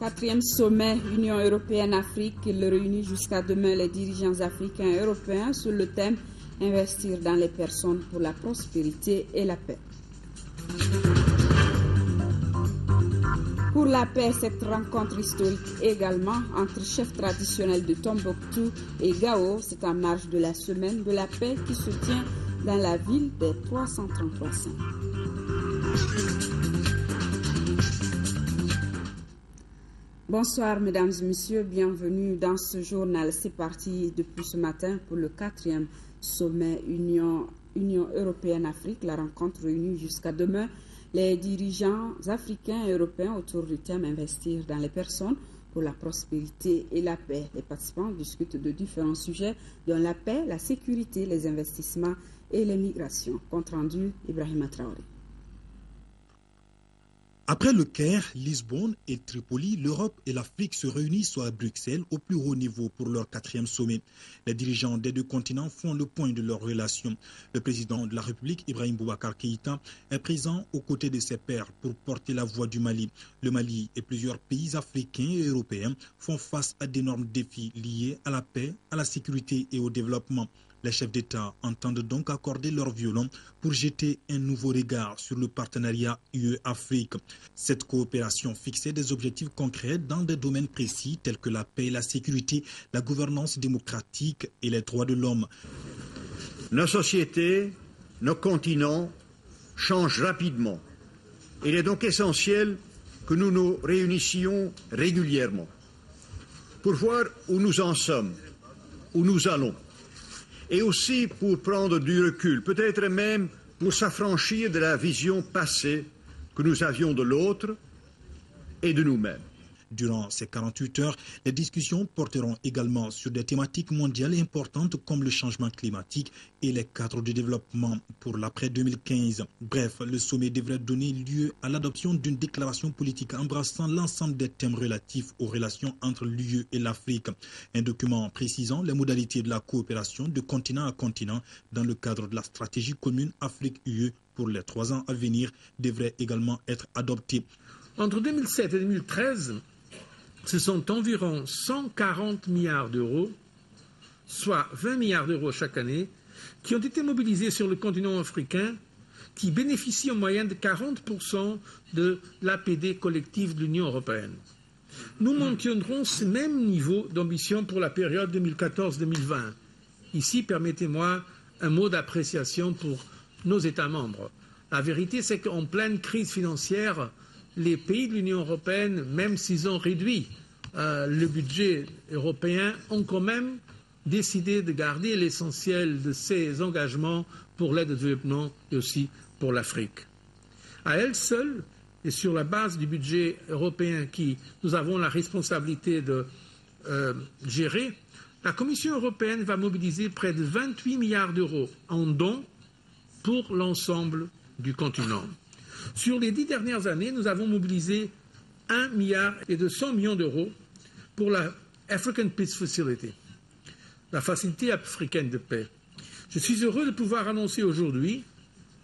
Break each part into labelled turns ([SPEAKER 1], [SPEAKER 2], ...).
[SPEAKER 1] Quatrième sommet Union européenne-Afrique, il réunit jusqu'à demain les dirigeants africains et européens sur le thème « Investir dans les personnes pour la prospérité et la paix ». Pour la paix, cette rencontre historique également entre chefs traditionnels de Tombouctou et Gao, c'est en marge de la semaine de la paix qui se tient dans la ville des 333 saints. Bonsoir mesdames et messieurs, bienvenue dans ce journal. C'est parti depuis ce matin pour le 4e sommet Union européenne-Afrique. La rencontre réunit jusqu'à demain les dirigeants africains et européens autour du thème « Investir dans les personnes pour la prospérité et la paix ». Les participants discutent de différents sujets dont la paix, la sécurité, les investissements et les migrations. Compte rendu, Ibrahima Traoré.
[SPEAKER 2] Après le Caire, Lisbonne et Tripoli, l'Europe et l'Afrique se réunissent à Bruxelles au plus haut niveau pour leur 4e sommet. Les dirigeants des deux continents font le point de leurs relations. Le président de la République, Ibrahim Boubacar Keïta, est présent aux côtés de ses pairs pour porter la voix du Mali. Le Mali et plusieurs pays africains et européens font face à d'énormes défis liés à la paix, à la sécurité et au développement. Les chefs d'État entendent donc accorder leur violon pour jeter un nouveau regard sur le partenariat UE-Afrique. Cette coopération fixait des objectifs concrets dans des domaines précis tels que la paix, la sécurité, la gouvernance démocratique et les droits de l'homme.
[SPEAKER 3] Nos sociétés, nos continents changent rapidement. Il est donc essentiel que nous nous réunissions régulièrement pour voir où nous en sommes, où nous allons. Et aussi pour prendre du recul, peut-être même pour s'affranchir de la vision passée que nous avions de l'autre et de nous-mêmes.
[SPEAKER 2] Durant ces 48 heures, les discussions porteront également sur des thématiques mondiales importantes comme le changement climatique et les cadres de développement pour l'après 2015. Bref, le sommet devrait donner lieu à l'adoption d'une déclaration politique embrassant l'ensemble des thèmes relatifs aux relations entre l'UE et l'Afrique. Un document précisant les modalités de la coopération de continent à continent dans le cadre de la stratégie commune Afrique-UE pour les 3 ans à venir devrait également être adopté.
[SPEAKER 4] Entre 2007 et 2013, ce sont environ 140 milliards d'euros, soit 20 milliards d'euros chaque année, qui ont été mobilisés sur le continent africain, qui bénéficient en moyenne de 40% de l'APD collective de l'Union européenne. Nous maintiendrons ce même niveau d'ambition pour la période 2014-2020. Ici, permettez-moi un mot d'appréciation pour nos États membres. La vérité, c'est qu'en pleine crise financière, les pays de l'Union européenne, même s'ils ont réduit le budget européen, ont quand même décidé de garder l'essentiel de ces engagements pour l'aide au développement et aussi pour l'Afrique. À elle seule, et sur la base du budget européen que nous avons la responsabilité de gérer, la Commission européenne va mobiliser près de 28 milliards d'euros en dons pour l'ensemble du continent. Sur les 10 dernières années, nous avons mobilisé 1,2 milliard d'euros pour la African Peace Facility, la facilité africaine de paix. Je suis heureux de pouvoir annoncer aujourd'hui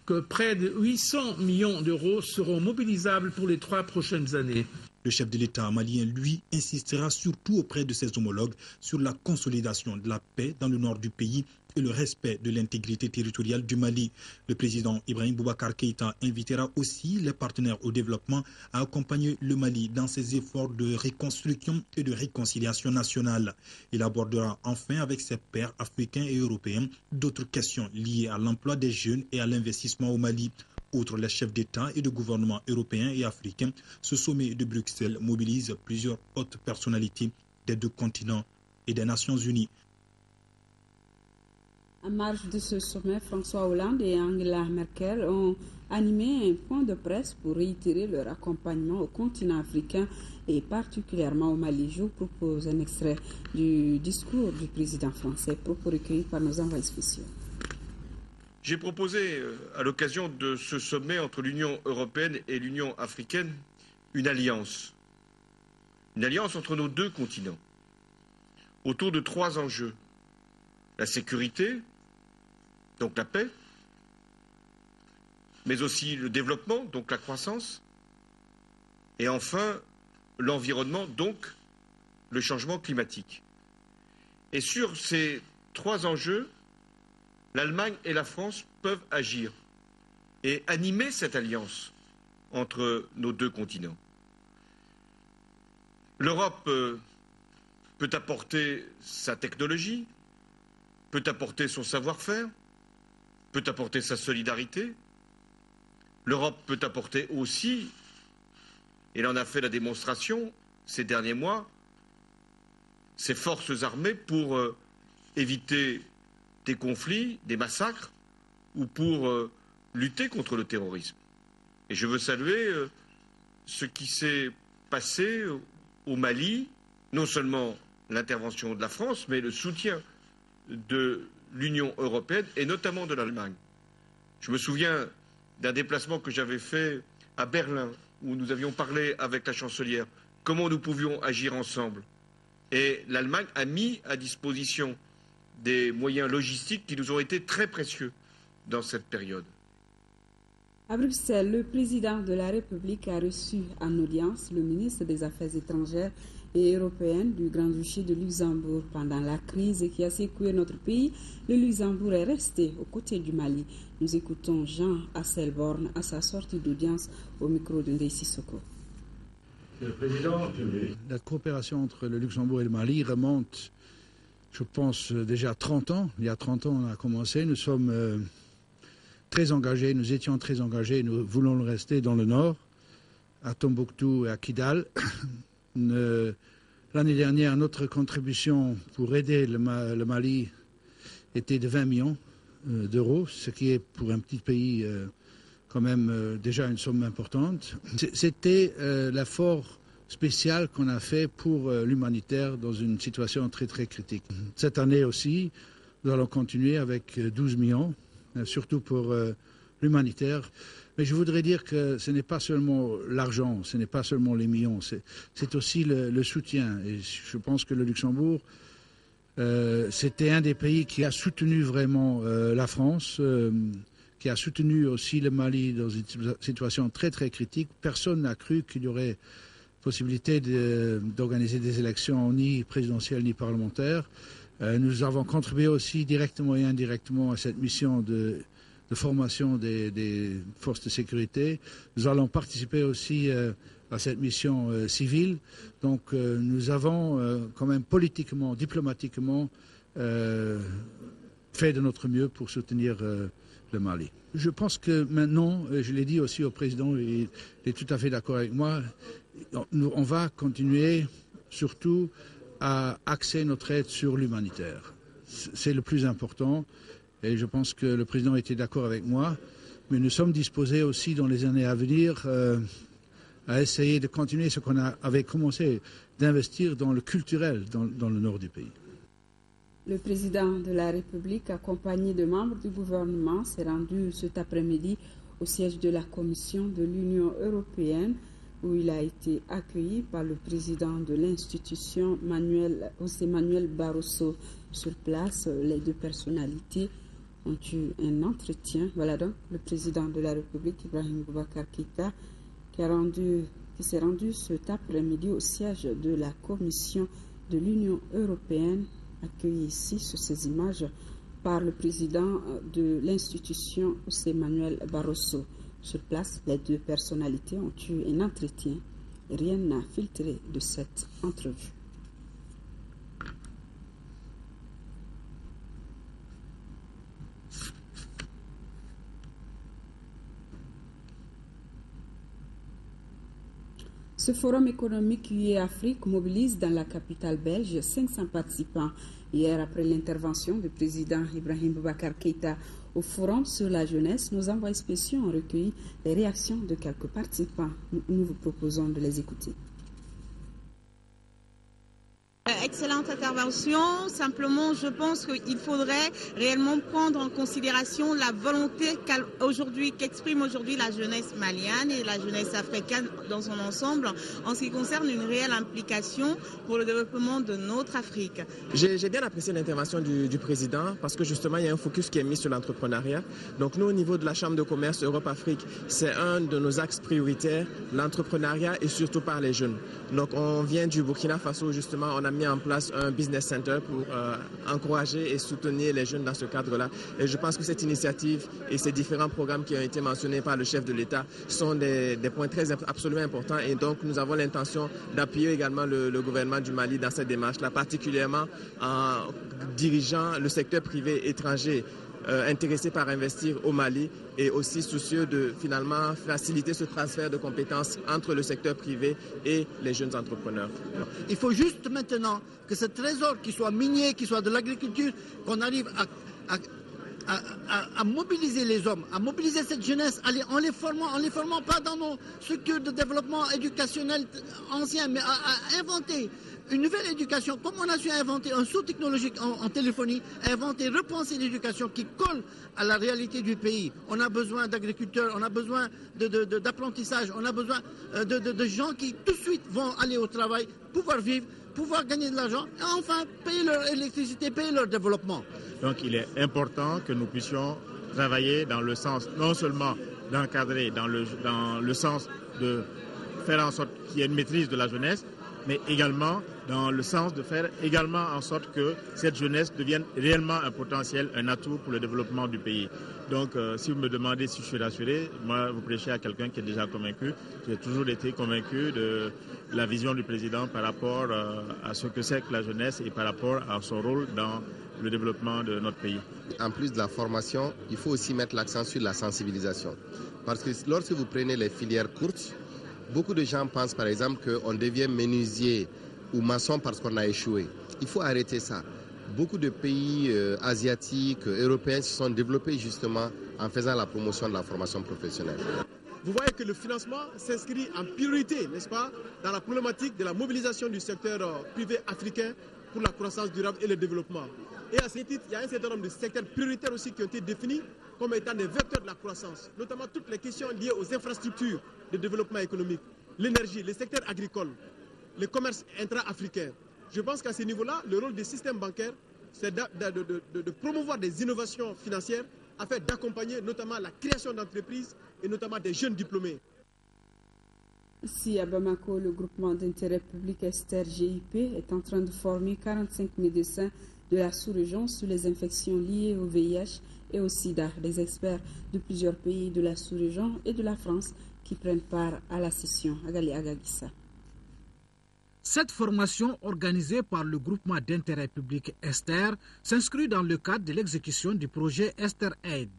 [SPEAKER 4] que près de 800 millions d'euros seront mobilisables pour les 3 prochaines années.
[SPEAKER 2] Le chef de l'État malien, lui, insistera surtout auprès de ses homologues sur la consolidation de la paix dans le nord du pays et le respect de l'intégrité territoriale du Mali. Le président Ibrahim Boubacar Keïta invitera aussi les partenaires au développement à accompagner le Mali dans ses efforts de reconstruction et de réconciliation nationale. Il abordera enfin avec ses pairs africains et européens d'autres questions liées à l'emploi des jeunes et à l'investissement au Mali. Outre les chefs d'État et de gouvernement européens et africains, ce sommet de Bruxelles mobilise plusieurs hautes personnalités des deux continents et des Nations Unies.
[SPEAKER 1] En marge de ce sommet, François Hollande et Angela Merkel ont animé un point de presse pour réitérer leur accompagnement au continent africain et particulièrement au Mali. Je vous propose un extrait du discours du président français, propos recueillis par nos envoyés spéciaux.
[SPEAKER 5] J'ai proposé, à l'occasion de ce sommet entre l'Union européenne et l'Union africaine, une alliance entre nos deux continents, autour de 3 enjeux. La sécurité, donc la paix, mais aussi le développement, donc la croissance, et enfin l'environnement, donc le changement climatique. Et sur ces 3 enjeux, l'Allemagne et la France peuvent agir et animer cette alliance entre nos 2 continents. L'Europe peut apporter sa technologie, peut apporter son savoir-faire, peut apporter sa solidarité. L'Europe peut apporter aussi, et elle en a fait la démonstration ces derniers mois, ses forces armées pour éviter des conflits, des massacres, ou pour lutter contre le terrorisme. Et je veux saluer ce qui s'est passé au Mali, non seulement l'intervention de la France, mais le soutien de l'Union européenne et notamment de l'Allemagne. Je me souviens d'un déplacement que j'avais fait à Berlin, où nous avions parlé avec la chancelière, comment nous pouvions agir ensemble. Et l'Allemagne a mis à disposition des moyens logistiques qui nous ont été très précieux dans cette période.
[SPEAKER 1] À Bruxelles, le président de la République a reçu en audience le ministre des Affaires étrangères et européennes du Grand-Duché de Luxembourg. Pendant la crise qui a secoué notre pays, le Luxembourg est resté aux côtés du Mali. Nous écoutons Jean Asselborn à sa sortie d'audience au micro de Ndeye Sissoko.
[SPEAKER 6] Monsieur le Président, la coopération entre le Luxembourg et le Mali remonte, je pense, déjà 30 ans. Il y a 30 ans, on a commencé. Nous sommes très engagés, nous étions très engagés, nous voulons le rester dans le nord, à Tombouctou et à Kidal. L'année dernière, notre contribution pour aider le Mali était de 20 millions d'euros, ce qui est pour un petit pays quand même déjà une somme importante. C'était l'effort spécial qu'on a fait pour l'humanitaire dans une situation très très critique. Cette année aussi, nous allons continuer avec 12 millions, surtout pour l'humanitaire. Mais je voudrais dire que ce n'est pas seulement l'argent, ce n'est pas seulement les millions, c'est aussi le soutien. Et je pense que le Luxembourg, c'était un des pays qui a soutenu vraiment la France, qui a soutenu aussi le Mali dans une situation très très critique. Personne n'a cru qu'il y aurait possibilité d'organiser des élections ni présidentielles ni parlementaires. Nous avons contribué aussi directement et indirectement à cette mission de formation des forces de sécurité. Nous allons participer aussi à cette mission civile. Donc nous avons quand même politiquement, diplomatiquement fait de notre mieux pour soutenir le Mali. Je pense que maintenant, je l'ai dit aussi au président, il est tout à fait d'accord avec moi, on va continuer surtout à axer notre aide sur l'humanitaire. C'est le plus important. Et je pense que le président était d'accord avec moi, mais nous sommes disposés aussi dans les années à venir à essayer de continuer ce qu'on avait commencé, d'investir dans le culturel dans le nord du pays.
[SPEAKER 1] Le président de la République, accompagné de membres du gouvernement, s'est rendu cet après-midi au siège de la Commission de l'Union européenne, où il a été accueilli par le président de l'institution, José Manuel Barroso. Sur place, les 2 personnalités ont eu un entretien. Voilà donc le président de la République, Ibrahim Boubacar Keïta, qui s'est rendu cet après-midi au siège de la Commission de l'Union européenne, accueilli ici sur ces images par le président de l'institution, José Manuel Barroso. Sur place, les 2 personnalités ont eu un entretien et rien n'a filtré de cette entrevue. Ce forum économique UE-Afrique mobilise dans la capitale belge 500 participants. Hier, après l'intervention du président Ibrahim Boubacar Keïta au forum sur la jeunesse, nos envoyés spéciaux ont recueilli les réactions de quelques participants. Nous vous proposons de les écouter.
[SPEAKER 7] Excellente intervention. Simplement, je pense qu'il faudrait réellement prendre en considération la volonté qu'exprime aujourd'hui la jeunesse malienne et la jeunesse africaine dans son ensemble en ce qui concerne une réelle implication pour le développement de notre Afrique.
[SPEAKER 8] J'ai bien apprécié l'intervention du président parce que justement, il y a un focus qui est mis sur l'entrepreneuriat. Donc nous, au niveau de la Chambre de commerce Europe-Afrique, c'est un de nos axes prioritaires, l'entrepreneuriat et surtout par les jeunes. Donc on vient du Burkina Faso, justement, on a mis en place un business center pour encourager et soutenir les jeunes dans ce cadre-là. Et je pense que cette initiative et ces différents programmes qui ont été mentionnés par le chef de l'État sont des points absolument importants. Et donc, nous avons l'intention d'appuyer également le gouvernement du Mali dans cette démarche-là, particulièrement en dirigeant le secteur privé étranger intéressés par investir au Mali et aussi soucieux de finalement faciliter ce transfert de compétences entre le secteur privé et les jeunes entrepreneurs.
[SPEAKER 9] Il faut juste maintenant que ce trésor, qui soit minier, qui soit de l'agriculture, qu'on arrive à mobiliser les hommes, à mobiliser cette jeunesse en les formant pas dans nos structures de développement éducationnel anciens, mais à inventer une nouvelle éducation, comme on a su inventer un saut technologique en téléphonie, inventer, repenser l'éducation qui colle à la réalité du pays. On a besoin d'agriculteurs, on a besoin d'apprentissage, on a besoin de gens qui tout de suite vont aller au travail, pouvoir vivre, pouvoir gagner de l'argent et enfin payer leur électricité, payer leur développement.
[SPEAKER 10] Donc il est important que nous puissions travailler dans le sens non seulement d'encadrer, dans le sens de faire en sorte qu'il y ait une maîtrise de la jeunesse, mais également dans le sens de faire également en sorte que cette jeunesse devienne réellement un potentiel, un atout pour le développement du pays. Donc si vous me demandez si je suis rassuré, moi vous prêchez à quelqu'un qui est déjà convaincu. J'ai toujours été convaincu de la vision du président par rapport à ce que c'est que la jeunesse et par rapport à son rôle dans le développement de notre pays.
[SPEAKER 11] En plus de la formation, il faut aussi mettre l'accent sur la sensibilisation. Parce que lorsque vous prenez les filières courtes, beaucoup de gens pensent par exemple qu'on devient menuisier ou maçon parce qu'on a échoué. Il faut arrêter ça. Beaucoup de pays asiatiques, européens se sont développés justement en faisant la promotion de la formation professionnelle.
[SPEAKER 12] Vous voyez que le financement s'inscrit en priorité, n'est-ce pas, dans la problématique de la mobilisation du secteur privé africain pour la croissance durable et le développement. Et à ce titre, il y a un certain nombre de secteurs prioritaires aussi qui ont été définis comme étant des vecteurs de la croissance, notamment toutes les questions liées aux infrastructures de développement économique, l'énergie, les secteurs agricoles, le commerce intra-africain. Je pense qu'à ce niveau-là, le rôle des systèmes bancaires, c'est de promouvoir des innovations financières afin d'accompagner notamment la création d'entreprises et notamment des jeunes diplômés.
[SPEAKER 1] Ici à Bamako, le groupement d'intérêt public Esther GIP est en train de former 45 médecins de la sous-région sur les infections liées au VIH et au sida. Des experts de plusieurs pays de la sous-région et de la France qui prennent part à la session. Agali Agagissa.
[SPEAKER 13] Cette formation organisée par le groupement d'intérêt public Esther s'inscrit dans le cadre de l'exécution du projet Esther Aid.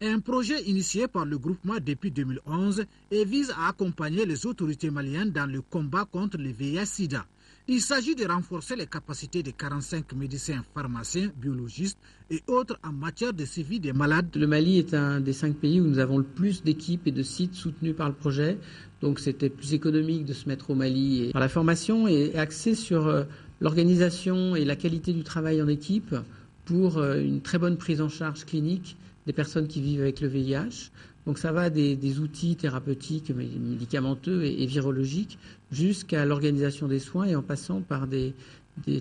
[SPEAKER 13] Un projet initié par le groupement depuis 2011 et vise à accompagner les autorités maliennes dans le combat contre le VIH-Sida. Il s'agit de renforcer les capacités de 45 médecins, pharmaciens, biologistes et autres en matière de suivi des malades.
[SPEAKER 14] Le Mali est un des 5 pays où nous avons le plus d'équipes et de sites soutenus par le projet. Donc c'était plus économique de se mettre au Mali. La formation est axée sur l'organisation et la qualité du travail en équipe pour une très bonne prise en charge clinique des personnes qui vivent avec le VIH. Donc ça va des outils thérapeutiques, médicamenteux et virologiques jusqu'à l'organisation des soins et en passant par des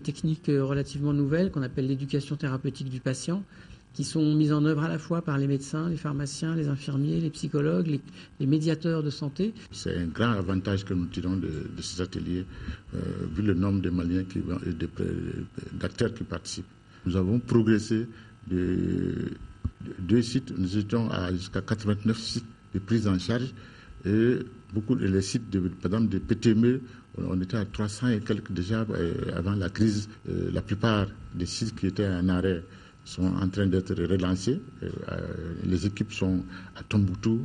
[SPEAKER 14] techniques relativement nouvelles qu'on appelle l'éducation thérapeutique du patient, qui sont mises en œuvre à la fois par les médecins, les pharmaciens, les infirmiers, les psychologues, les médiateurs de santé.
[SPEAKER 15] C'est un grand avantage que nous tirons de ces ateliers, vu le nombre de Maliens et d'acteurs qui participent. Nous avons progressé de 2 sites, nous étions à jusqu'à 89 sites de prise en charge et beaucoup de les sites, par exemple, de PTME, on était à 300 et quelques déjà avant la crise. La plupart des sites qui étaient en arrêt sont en train d'être relancés. Les équipes sont à Tombouctou,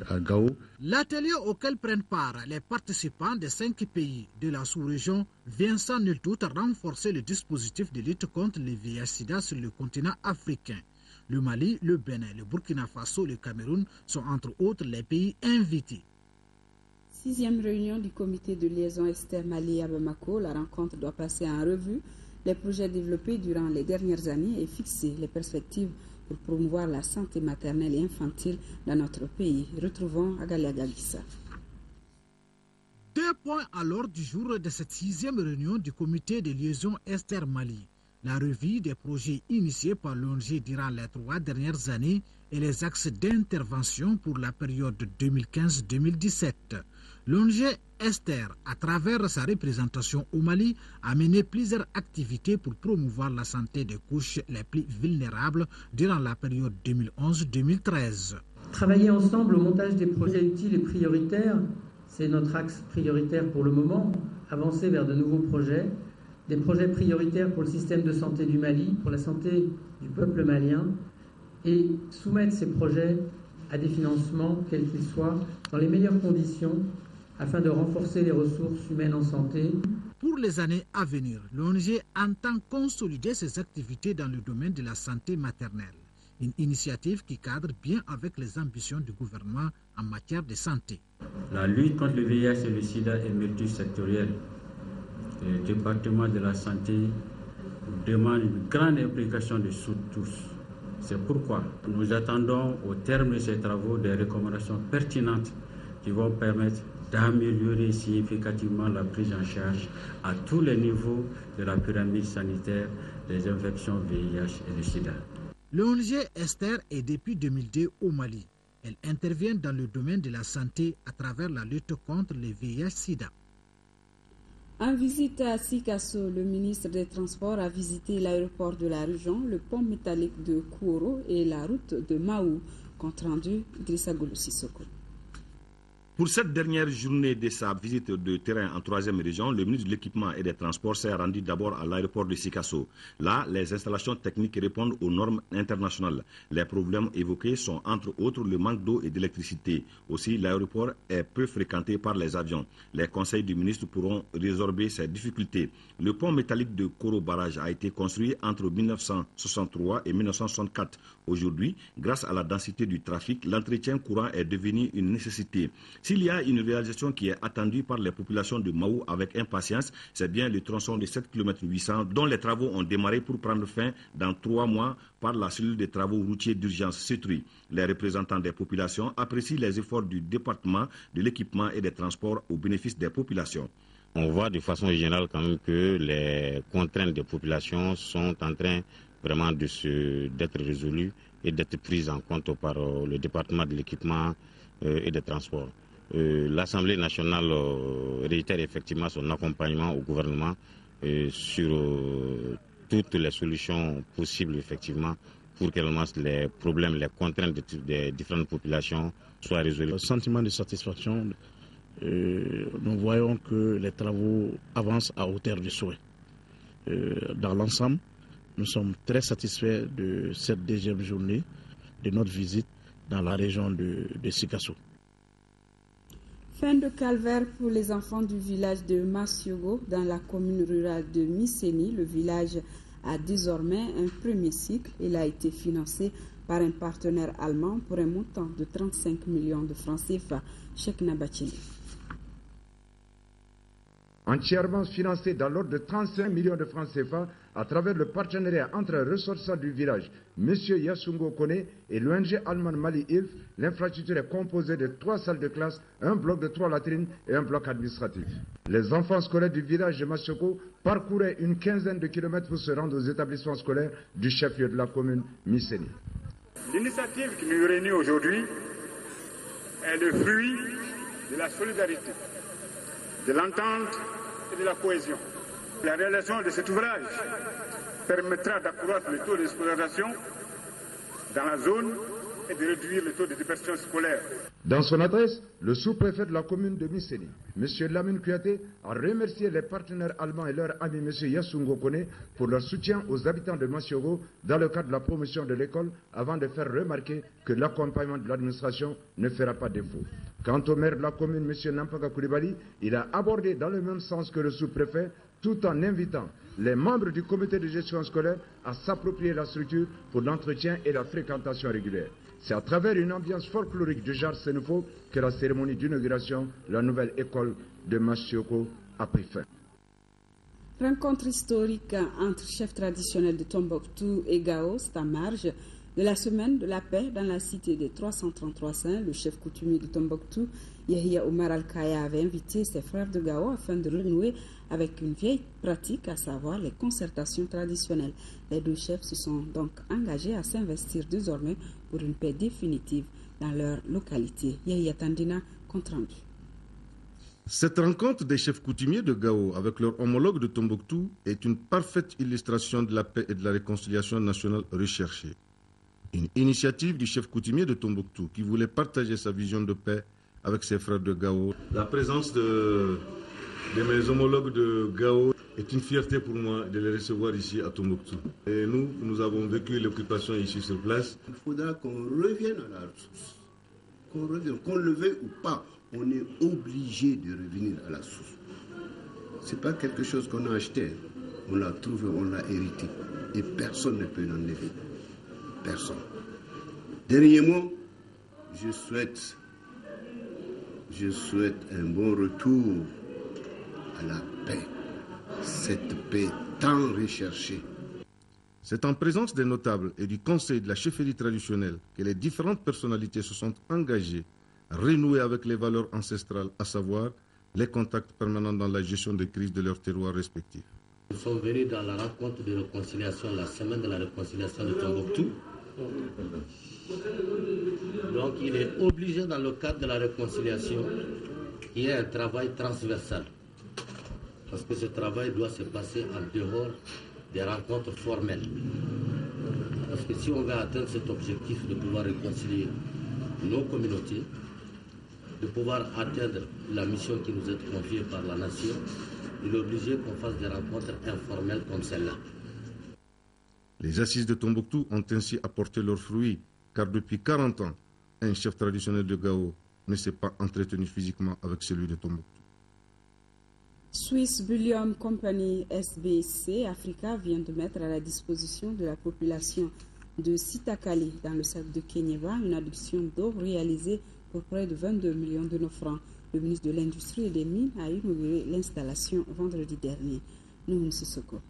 [SPEAKER 15] à Gao.
[SPEAKER 13] L'atelier auquel prennent part les participants des 5 pays de la sous-région vient sans nul doute renforcer le dispositif de lutte contre le VIH-Sida sur le continent africain. Le Mali, le Bénin, le Burkina Faso, le Cameroun sont entre autres les pays invités.
[SPEAKER 1] 6e réunion du comité de liaison Esther-Mali à Bamako. La rencontre doit passer en revue les projets développés durant les dernières années et fixer les perspectives pour promouvoir la santé maternelle et infantile dans notre pays. Retrouvons Agalia Gagissa.
[SPEAKER 13] 2 points à l'ordre du jour de cette 6e réunion du comité de liaison Esther-Mali. La revue des projets initiés par l'ONG durant les 3 dernières années et les axes d'intervention pour la période 2015-2017. L'ONG Esther, à travers sa représentation au Mali, a mené plusieurs activités pour promouvoir la santé des couches les plus vulnérables durant la période 2011-2013.
[SPEAKER 14] Travailler ensemble au montage des projets utiles et prioritaires, c'est notre axe prioritaire pour le moment. Avancer vers de nouveaux projets, des projets prioritaires pour le système de santé du Mali, pour la santé du peuple malien, et soumettre ces projets à des financements, quels qu'ils soient, dans les meilleures conditions, afin de renforcer les ressources humaines en santé.
[SPEAKER 13] Pour les années à venir, l'ONG entend consolider ses activités dans le domaine de la santé maternelle. Une initiative qui cadre bien avec les ambitions du gouvernement en matière de santé.
[SPEAKER 16] La lutte contre le VIH et le sida est multisectorielle. Le département de la santé demande une grande implication de tous. C'est pourquoi nous attendons au terme de ces travaux des recommandations pertinentes qui vont permettre d'améliorer significativement la prise en charge à tous les niveaux de la pyramide sanitaire des infections VIH et le sida.
[SPEAKER 13] L'ONG Esther est depuis 2002 au Mali. Elle intervient dans le domaine de la santé à travers la lutte contre le VIH-Sida.
[SPEAKER 1] En visite à Sikasso, le ministre des Transports a visité l'aéroport de la région, le pont métallique de Kouoro et la route de Maou. Compte rendu Idrissa Goulou Sissoko.
[SPEAKER 17] Pour cette dernière journée de sa visite de terrain en 3e région, le ministre de l'Équipement et des Transports s'est rendu d'abord à l'aéroport de Sikasso. Là, les installations techniques répondent aux normes internationales. Les problèmes évoqués sont entre autres le manque d'eau et d'électricité. Aussi, l'aéroport est peu fréquenté par les avions. Les conseils du ministre pourront résorber ces difficultés. Le pont métallique de Koro Barrage a été construit entre 1963 et 1964. Aujourd'hui, grâce à la densité du trafic, l'entretien courant est devenu une nécessité. S'il y a une réalisation qui est attendue par les populations de Maou avec impatience, c'est bien le tronçon de 7 km 800 dont les travaux ont démarré pour prendre fin dans 3 mois par la cellule des travaux routiers d'urgence CETRI. Les représentants des populations apprécient les efforts du département de l'équipement et des transports au bénéfice des populations.
[SPEAKER 18] On voit de façon générale quand même que les contraintes des populations sont en train vraiment d'être résolues et d'être prises en compte par le département de l'équipement et des transports. L'Assemblée nationale réitère effectivement son accompagnement au gouvernement sur toutes les solutions possibles effectivement pour que les problèmes, les contraintes des différentes populations soient résolus.
[SPEAKER 19] Le sentiment de satisfaction, nous voyons que les travaux avancent à hauteur de souhait. Dans l'ensemble, nous sommes très satisfaits de cette 2e journée de notre visite dans la région de Sikasso.
[SPEAKER 1] Fin de calvaire pour les enfants du village de Massiogo dans la commune rurale de Misséni. Le village a désormais un premier cycle. Il a été financé par un partenaire allemand pour un montant de 35 millions de francs CFA. Cheikh Nabachili.
[SPEAKER 20] Entièrement financé dans l'ordre de 35 millions de francs CFA à travers le partenariat entre un ressortissant du village, M. Yasungo Kone, et l'ONG allemande Mali Hilf, l'infrastructure est composée de 3 salles de classe, un bloc de 3 latrines et un bloc administratif. Les enfants scolaires du village de Massiogo parcouraient une quinzaine de kilomètres pour se rendre aux établissements scolaires du chef-lieu de la commune, Misséni.
[SPEAKER 21] L'initiative qui nous réunit aujourd'hui est le fruit de la solidarité, de l'entente et de la cohésion. La réalisation de cet ouvrage permettra d'accroître le taux de scolarisation dans la zone et de réduire le taux de dispersion scolaire.
[SPEAKER 20] Dans son adresse, le sous-préfet de la commune de Misséni, M. Lamine Kouyaté, a remercié les partenaires allemands et leur ami M. Yasungo Kone pour leur soutien aux habitants de Massiogo dans le cadre de la promotion de l'école, avant de faire remarquer que l'accompagnement de l'administration ne fera pas défaut. Quant au maire de la commune, M. Nampaga Koulibaly, il a abordé dans le même sens que le sous-préfet, tout en invitant les membres du comité de gestion scolaire à s'approprier la structure pour l'entretien et la fréquentation régulière. C'est à travers une ambiance folklorique du genre sénéfo que la cérémonie d'inauguration de la nouvelle école de Machioko a pris fin.
[SPEAKER 1] Rencontre historique entre chefs traditionnels de Tombouctou et Gao, c'est en marge de la semaine de la paix dans la cité des 333 saints. Le chef coutumier de Tombouctou, Yahya Omar Al-Kaya, avait invité ses frères de Gao afin de renouer avec une vieille pratique, à savoir les concertations traditionnelles. Les deux chefs se sont donc engagés à s'investir désormais pour une paix définitive dans leur localité. Yahya Tandina, compte rendu.
[SPEAKER 3] Cette rencontre des chefs coutumiers de Gao avec leurs homologues de Tombouctou est une parfaite illustration de la paix et de la réconciliation nationale recherchée. Une initiative du chef coutumier de Tombouctou qui voulait partager sa vision de paix avec ses frères de Gao. La présence de mes homologues de Gao est une fierté pour moi de les recevoir ici à Tombouctou. Et nous avons vécu l'occupation ici sur place.
[SPEAKER 22] Il faudra qu'on revienne à la source. Qu'on le veuille ou pas, on est obligé de revenir à la source. Ce n'est pas quelque chose qu'on a acheté. On l'a trouvé, on l'a hérité. Et personne ne peut l'enlever. Personne. Dernier mot, je souhaite un bon retour à la paix. Cette paix tant recherchée.
[SPEAKER 3] C'est en présence des notables et du conseil de la chefferie traditionnelle que les différentes personnalités se sont engagées à renouer avec les valeurs ancestrales, à savoir les contacts permanents dans la gestion des crises de leurs terroirs respectifs.
[SPEAKER 23] Nous sommes venus dans la rencontre de réconciliation, la semaine de la réconciliation de Tombouctou. Donc il est obligé dans le cadre de la réconciliation qu'il y ait un travail transversal. Parce que ce travail doit se passer en dehors des rencontres formelles. Parce que si on veut atteindre cet objectif de pouvoir réconcilier nos communautés, de pouvoir atteindre la mission qui nous est confiée par la nation, il est obligé qu'on fasse des rencontres informelles comme celle-là.
[SPEAKER 3] Les assises de Tombouctou ont ainsi apporté leurs fruits, car depuis 40 ans, un chef traditionnel de Gao ne s'est pas entretenu physiquement avec celui de Tombouctou.
[SPEAKER 1] Swiss Bullion Company SBC Africa vient de mettre à la disposition de la population de Sitakali dans le cercle de Kenyeva une adduction d'eau réalisée pour près de 22 millions de nos francs. Le ministre de l'Industrie et des Mines a inauguré l'installation vendredi dernier. Nouhoun Sissoko.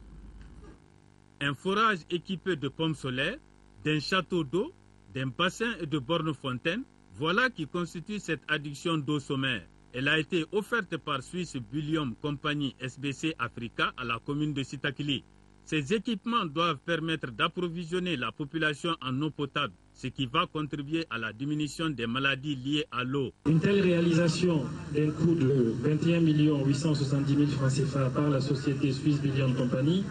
[SPEAKER 24] Un forage équipé de pompes solaires, d'un château d'eau, d'un bassin et de bornes fontaines, voilà qui constitue cette adduction d'eau sommaire. Elle a été offerte par Swiss Bullion Company SBC Africa à la commune de Sitakili. Ces équipements doivent permettre d'approvisionner la population en eau potable, ce qui va contribuer à la diminution des maladies liées à l'eau.
[SPEAKER 25] Une telle réalisation d'un coût de 21 870 000 francs CFA par la société Swiss Bullion Company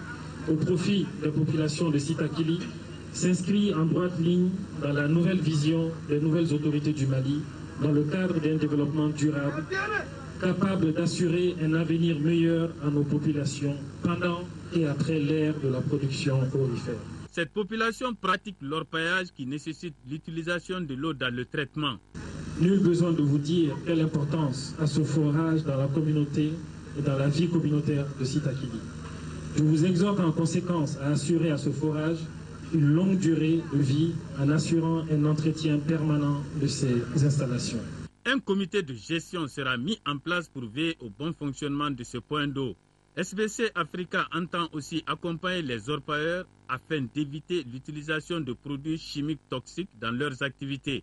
[SPEAKER 25] au profit des populations de Sitakili s'inscrit en droite ligne dans la nouvelle vision des nouvelles autorités du Mali dans le cadre d'un développement durable capable d'assurer un avenir meilleur à nos populations pendant et après l'ère de la production aurifère.
[SPEAKER 24] Cette population pratique l'orpaillage qui nécessite l'utilisation de l'eau dans le traitement.
[SPEAKER 25] Nul besoin de vous dire quelle importance a ce forage dans la communauté et dans la vie communautaire de Sitakili. Je vous exhorte en conséquence à assurer à ce forage une longue durée de vie en assurant un entretien permanent de ces installations.
[SPEAKER 24] Un comité de gestion sera mis en place pour veiller au bon fonctionnement de ce point d'eau. SBC Africa entend aussi accompagner les orpailleurs afin d'éviter l'utilisation de produits chimiques toxiques dans leurs activités.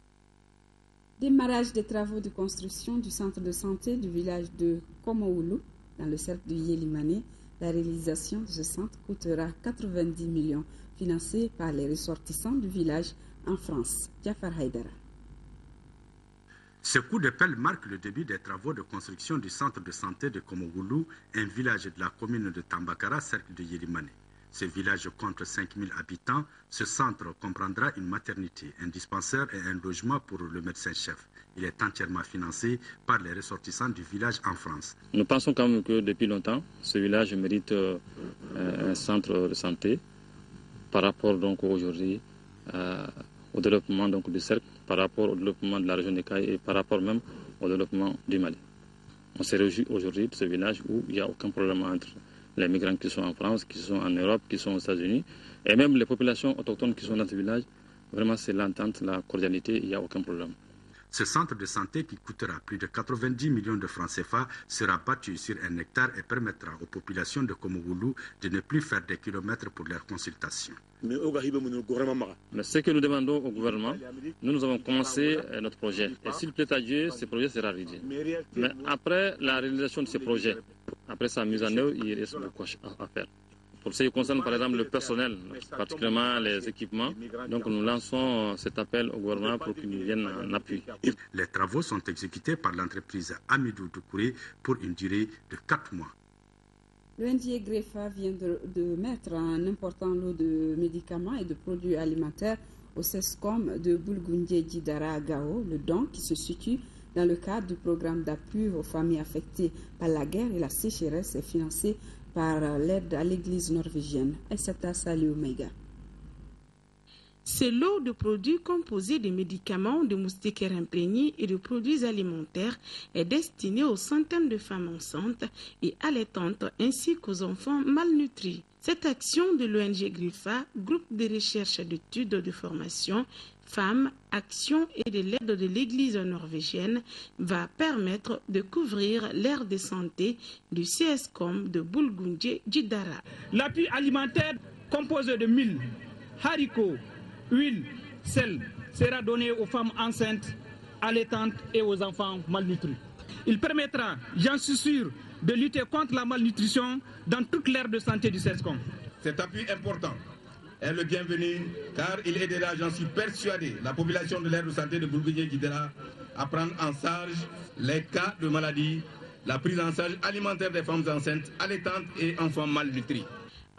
[SPEAKER 1] Démarrage des travaux de construction du centre de santé du village de Komoulu dans le cercle de Yélimane. La réalisation de ce centre coûtera 90 millions, financé par les ressortissants du village en France. Jafar Haïdara.
[SPEAKER 26] Ce coup de pelle marque le début des travaux de construction du centre de santé de Komogoulou, un village de la commune de Tambakara, cercle de Yélimane. Ce village compte 5000 habitants. Ce centre comprendra une maternité, un dispensaire et un logement pour le médecin-chef. Il est entièrement financé par les ressortissants du village en France.
[SPEAKER 27] Nous pensons quand même que depuis longtemps, ce village mérite un centre de santé par rapport donc aujourd'hui au développement donc, du cercle, par rapport au développement de la région des Cailles et par rapport même au développement du Mali. On s'est réjouit aujourd'hui de ce village où il n'y a aucun problème entre les migrants qui sont en France, qui sont en Europe, qui sont aux États-Unis, et même les populations autochtones qui sont dans ce village. Vraiment, c'est l'entente, la cordialité, il n'y a aucun problème.
[SPEAKER 26] Ce centre de santé qui coûtera plus de 90 millions de francs CFA sera bâti sur 1 hectare et permettra aux populations de Komogulu de ne plus faire des kilomètres pour leurs consultations.
[SPEAKER 27] Mais ce que nous demandons au gouvernement, nous avons commencé notre projet. Et s'il plaît à Dieu, ce projet sera réalisé. Mais après la réalisation de ce projet, après sa mise en œuvre, il reste beaucoup à faire. Pour ce qui concerne par exemple le personnel, particulièrement les équipements, donc nous lançons cet appel au gouvernement pour qu'il nous vienne en appui.
[SPEAKER 26] Les travaux sont exécutés par l'entreprise Amidou Doukouré pour une durée de 4 mois.
[SPEAKER 1] L'ONG Grefa vient de mettre un important lot de médicaments et de produits alimentaires au CESCOM de Bulgundje-Djidara à Gao, le don qui se situe dans le cadre du programme d'appui aux familles affectées par la guerre et la sécheresse est financé par l'aide à l'église norvégienne. Essata Sali Omega.
[SPEAKER 2] Ce lot de produits composés de médicaments, de moustiquaires imprégnés et de produits alimentaires est destiné aux centaines de femmes enceintes et allaitantes ainsi qu'aux enfants malnutris. Cette action de l'ONG Grefa, groupe de recherche d'études de formation, Femmes, Action et de l'aide de l'Église norvégienne va permettre de couvrir l'aire de santé du CSCOM de Bulgundje-Djidara.
[SPEAKER 4] L'appui alimentaire composé de mil, haricots, huile, sel sera donné aux femmes enceintes, allaitantes et aux enfants malnutris. Il permettra, j'en suis sûr, de lutter contre la malnutrition dans toute l'aire de santé du CSCOM.
[SPEAKER 5] Cet appui important est le bienvenu car il aidera, j'en suis persuadé, la population de l'aire de santé de Bulgundje-Djidara à prendre en charge les cas de maladie, la prise en charge alimentaire des femmes enceintes, allaitantes et enfants malnutris.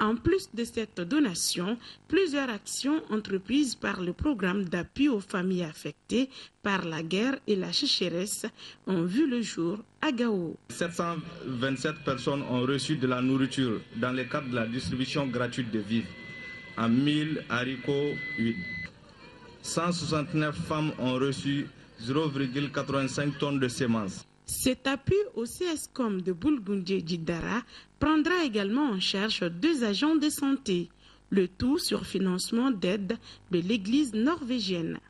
[SPEAKER 2] En plus de cette donation, plusieurs actions entreprises par le programme d'appui aux familles affectées par la guerre et la sécheresse ont vu le jour à Gao.
[SPEAKER 5] 727 personnes ont reçu de la nourriture dans le cadre de la distribution gratuite de vivres en 1000 haricots huile. 169 femmes ont reçu 0,85 tonnes de semences.
[SPEAKER 2] Cet appui au CSCOM de Bulgundje-Djidara prendra également en charge 2 agents de santé, le tout sur financement d'aide de l'Église norvégienne.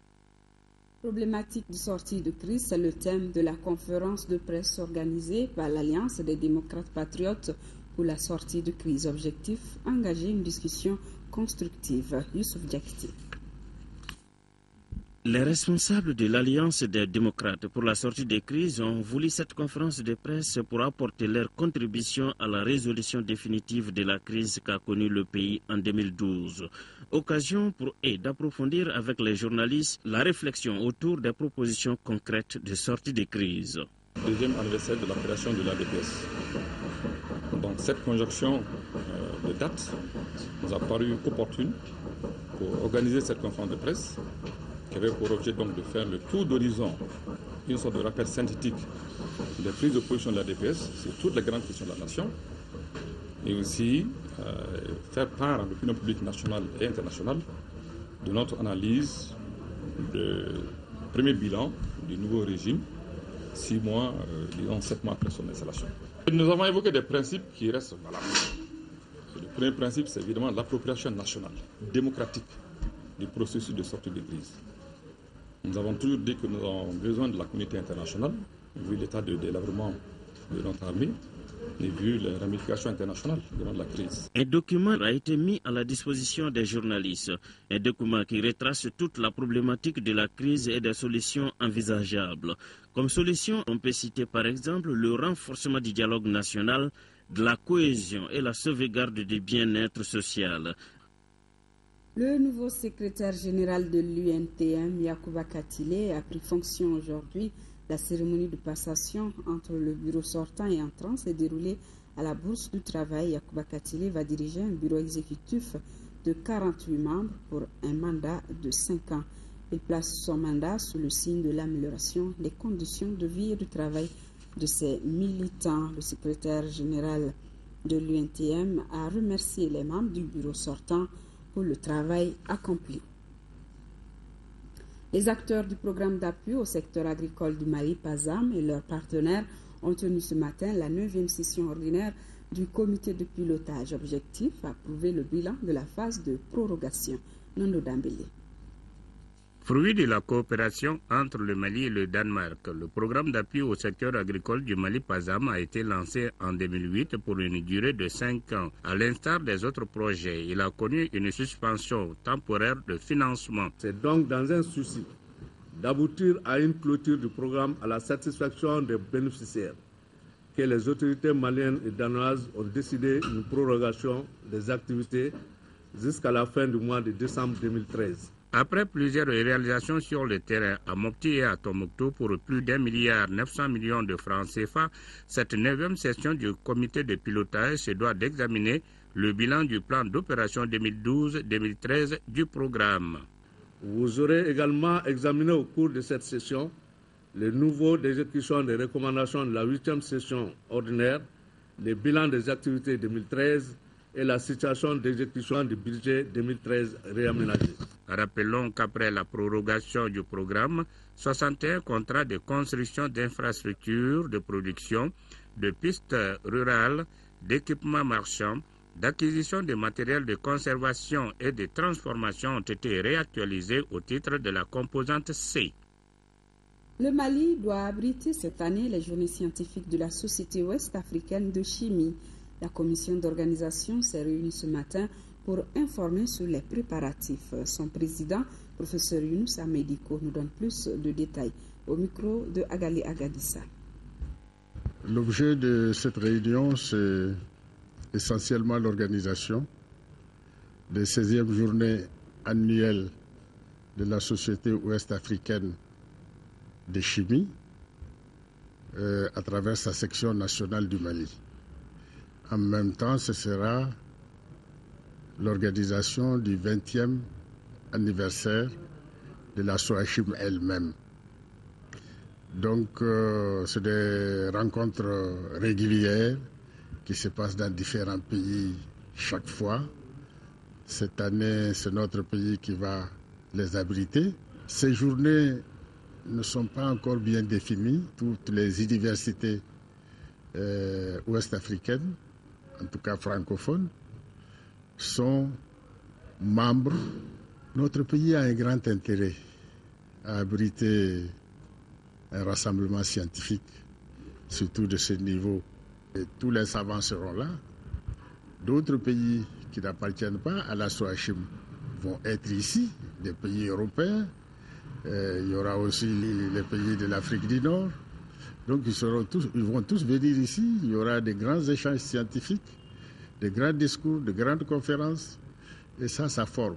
[SPEAKER 1] Problématique de sortie de crise, c'est le thème de la conférence de presse organisée par l'Alliance des démocrates patriotes pour la sortie de crise. Objectif, engager une discussion constructive. Youssouf Diakité.
[SPEAKER 6] Les responsables de l'Alliance des démocrates pour la sortie des crises ont voulu cette conférence de presse pour apporter leur contribution à la résolution définitive de la crise qu'a connue le pays en 2012. Occasion pour eux d'approfondir avec les journalistes la réflexion autour des propositions concrètes de sortie des crises.
[SPEAKER 7] Deuxième anniversaire de la création de l'ADPS. Donc cette conjonction de dates nous a paru opportune pour organiser cette conférence de presse qui avait pour objet donc de faire le tour d'horizon, une sorte de rappel synthétique des prises de position de la DPS sur toutes les grandes questions de la nation, et aussi faire part à l'opinion publique nationale et internationale de notre analyse du premier bilan du nouveau régime, 6 mois, disons 7 mois après son installation. Nous avons évoqué des principes qui restent valables. Le premier principe, c'est évidemment l'appropriation nationale, démocratique, du processus de sortie de crise. Nous avons toujours dit que nous avons besoin de la communauté internationale, vu l'état de délabrement de notre armée et vu les ramifications internationales durant la crise.
[SPEAKER 6] Un document a été mis à la disposition des journalistes. Un document qui retrace toute la problématique de la crise et des solutions envisageables. Comme solution, on peut citer par exemple le renforcement du dialogue national, de la cohésion et la sauvegarde du bien-être social.
[SPEAKER 1] Le nouveau secrétaire général de l'UNTM, Yacouba Katile, a pris fonction aujourd'hui. La cérémonie de passation entre le bureau sortant et entrant s'est déroulée à la Bourse du Travail. Yacouba Katile va diriger un bureau exécutif de 48 membres pour un mandat de 5 ans. Il place son mandat sous le signe de l'amélioration des conditions de vie et de travail de ses militants. Le secrétaire général de l'UNTM a remercié les membres du bureau sortant pour le travail accompli. Les acteurs du programme d'appui au secteur agricole du Mali, PASAM, et leurs partenaires ont tenu ce matin la 9e session ordinaire du comité de pilotage. Objectif, approuver le bilan de la phase de prorogation. Nondo Dambélé.
[SPEAKER 8] Fruit de la coopération entre le Mali et le Danemark, le programme d'appui au secteur agricole du Mali PASAM a été lancé en 2008 pour une durée de 5 ans. À l'instar des autres projets, il a connu une suspension temporaire de financement.
[SPEAKER 9] C'est donc dans un souci d'aboutir à une clôture du programme à la satisfaction des bénéficiaires que les autorités maliennes et danoises ont décidé une prorogation des activités jusqu'à la fin du mois de décembre 2013.
[SPEAKER 8] Après plusieurs réalisations sur le terrain à Mopti et à Tombouctou pour plus d'1,9 milliard de francs CFA, cette 9e session du comité de pilotage se doit d'examiner le bilan du plan d'opération 2012-2013 du programme.
[SPEAKER 9] Vous aurez également examiné au cours de cette session le niveau d'exécution des recommandations de la 8e session ordinaire, le bilan des activités 2013 et la situation d'exécution du budget 2013 réaménagé.
[SPEAKER 8] Rappelons qu'après la prorogation du programme, 61 contrats de construction d'infrastructures de production, de pistes rurales, d'équipements marchands, d'acquisition de matériel de conservation et de transformation ont été réactualisés au titre de la composante C.
[SPEAKER 1] Le Mali doit abriter cette année les journées scientifiques de la Société ouest-africaine de chimie. La commission d'organisation s'est réunie ce matin pour informer sur les préparatifs. Son président, professeur Younous Amédiko, nous donne plus de détails au micro de Agali Agadissa.
[SPEAKER 10] L'objet de cette réunion, c'est essentiellement l'organisation des 16e journées annuelles de la Société ouest-africaine de chimie à travers sa section nationale du Mali. En même temps, ce sera l'organisation du 20e anniversaire de la SOACHIM elle-même. Donc, c'est des rencontres régulières qui se passent dans différents pays chaque fois. Cette année, c'est notre pays qui va les abriter. Ces journées ne sont pas encore bien définies. Toutes les universités ouest-africaines, en tout cas francophones, sont membres. Notre pays a un grand intérêt à abriter un rassemblement scientifique, surtout de ce niveau. Et tous les savants seront là. D'autres pays qui n'appartiennent pas à la SOACHIM vont être ici, des pays européens. Il y aura aussi les pays de l'Afrique du Nord. Donc ils vont tous venir ici. Il y aura des grands échanges scientifiques, des grands discours, de grandes conférences. Et ça forme.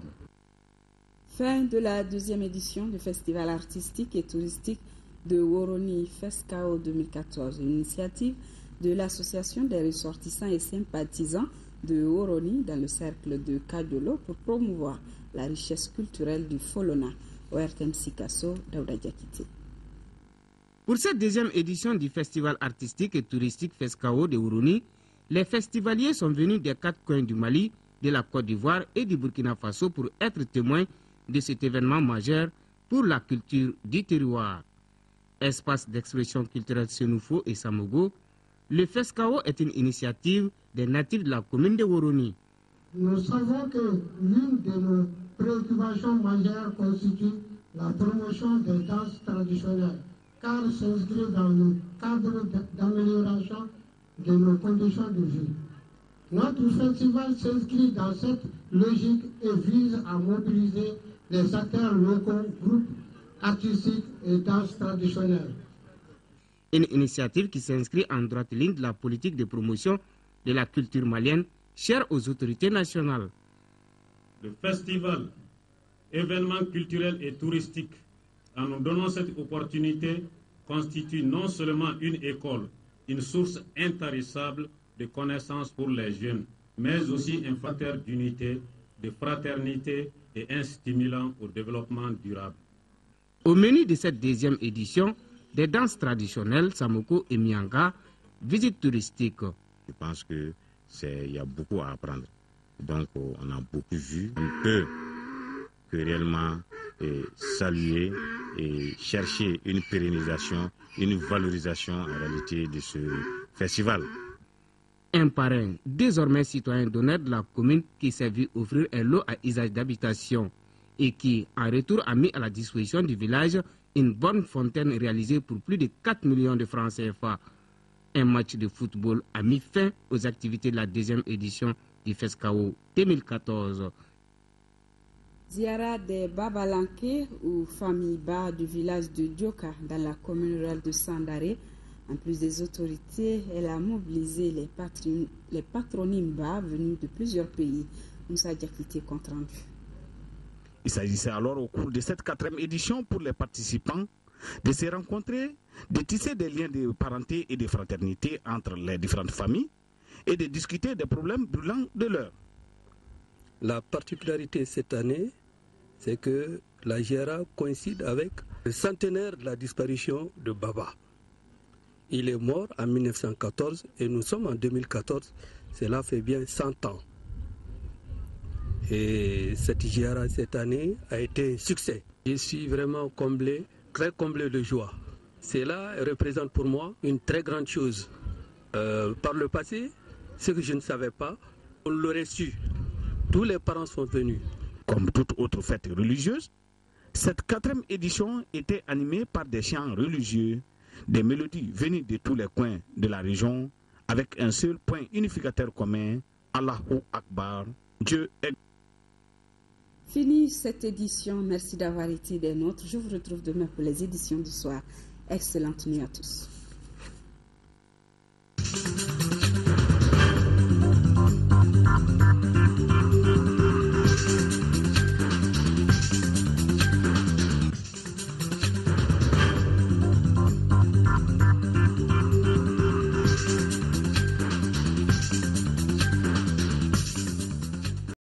[SPEAKER 1] Fin de la 2e édition du Festival artistique et touristique de Woroni FESCAO 2014, une initiative de l'Association des ressortissants et sympathisants de Woroni dans le cercle de Kadjolo pour promouvoir la richesse culturelle du Folona. ORTM Sikasso, Daouda Diakité.
[SPEAKER 2] Pour cette 2e édition du Festival artistique et touristique FESCAO de Woroni, les festivaliers sont venus des 4 coins du Mali, de la Côte d'Ivoire et du Burkina Faso pour être témoins de cet événement majeur pour la culture du terroir. Espace d'expression culturelle Sénoufo et Samogo, le FESCAO est une initiative des natifs de la commune de Woroni.
[SPEAKER 11] Nous savons que l'une de nos préoccupations majeures constitue la promotion des danses traditionnelles, car s'inscrit dans le cadre d'amélioration de nos conditions de vie. Notre festival s'inscrit dans cette logique et vise à mobiliser les acteurs locaux, groupes artistiques et danses traditionnelles.
[SPEAKER 2] Une initiative qui s'inscrit en droite ligne de la politique de promotion de la culture malienne chère aux autorités nationales.
[SPEAKER 12] Le festival, événement culturel et touristique, en nous donnant cette opportunité, constitue non seulement une école, une source intarissable de connaissances pour les jeunes, mais aussi un facteur d'unité, de fraternité et un stimulant au développement durable.
[SPEAKER 2] Au menu de cette 2e édition, des danses traditionnelles, Samoko et Mianga, visites touristiques.
[SPEAKER 18] Je pense qu'il y a beaucoup à apprendre. Donc on a beaucoup vu. On ne peut que réellement saluer et chercher une pérennisation, une valorisation en réalité de ce festival.
[SPEAKER 13] Un parrain, désormais citoyen d'honneur de la commune, qui s'est vu offrir un lot à usage d'habitation et qui, en retour, a mis à la disposition du village une bonne fontaine réalisée pour plus de 4 millions de francs CFA. Un match de football a mis fin aux activités de la deuxième édition du FESCAO 2014.
[SPEAKER 1] Ziara des Babalanké ou famille Ba du village de Dioka dans la commune rurale de Sandaré. En plus des autorités, elle a mobilisé les patronymes Ba venus de plusieurs pays. Moussa Diakité compte rendu.
[SPEAKER 14] Il s'agissait alors au cours de cette 4e édition pour les participants de se rencontrer, de tisser des liens de parenté et de fraternité entre les différentes familles et de discuter des problèmes brûlants de l'heure.
[SPEAKER 15] La particularité cette année, c'est que la Gera coïncide avec le centenaire de la disparition de Baba. Il est mort en 1914 et nous sommes en 2014, cela fait bien 100 ans. Et cette Gera cette année a été un succès. Je suis vraiment comblé, très comblé de joie. Cela représente pour moi une très grande chose. Par le passé, ce que je ne savais pas, on l'aurait su. Tous les parents sont venus.
[SPEAKER 14] Comme toute autre fête religieuse, cette 4e édition était animée par des chants religieux, des mélodies venues de tous les coins de la région, avec un seul point unificateur commun, Allahu Akbar, Dieu est...
[SPEAKER 1] Fini cette édition, merci d'avoir été des nôtres. Je vous retrouve demain pour les éditions du soir. Excellente nuit à tous.